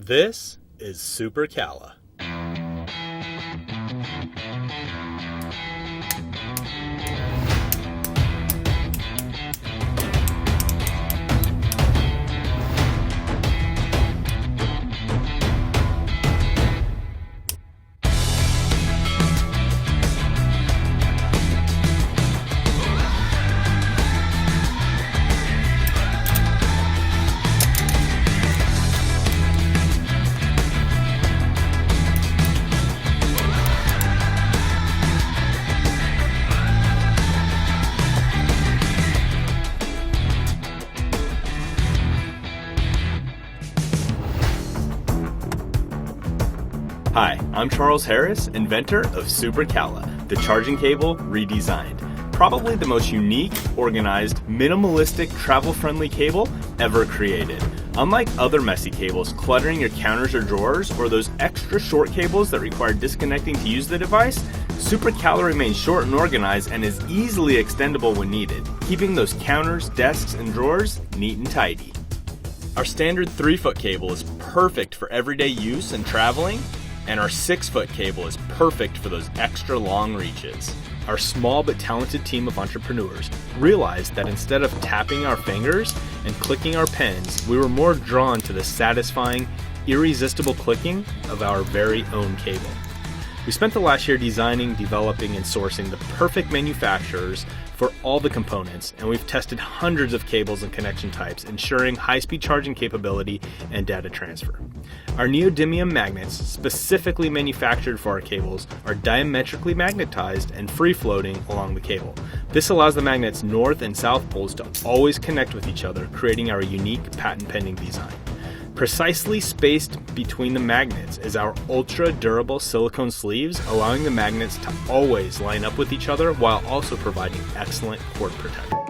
This is SuperCalla. Hi, I'm Charles Harris, inventor of SuperCalla, the charging cable redesigned. Probably the most unique, organized, minimalistic, travel-friendly cable ever created. Unlike other messy cables cluttering your counters or drawers, or those extra short cables that require disconnecting to use the device, SuperCalla remains short and organized and is easily extendable when needed, keeping those counters, desks, and drawers neat and tidy. Our standard 3-foot cable is perfect for everyday use and traveling, and our 6-foot cable is perfect for those extra long reaches. Our small but talented team of entrepreneurs realized that instead of tapping our fingers and clicking our pens, we were more drawn to the satisfying, irresistible clicking of our very own cable. We spent the last year designing, developing, and sourcing the perfect manufacturers for all the components, and we've tested hundreds of cables and connection types, ensuring high-speed charging capability and data transfer. Our neodymium magnets, specifically manufactured for our cables, are diametrically magnetized and free-floating along the cable. This allows the magnet's north and south poles to always connect with each other, creating our unique patent-pending design. Precisely spaced between the magnets is our ultra-durable silicone sleeves, allowing the magnets to always line up with each other while also providing excellent cord protection.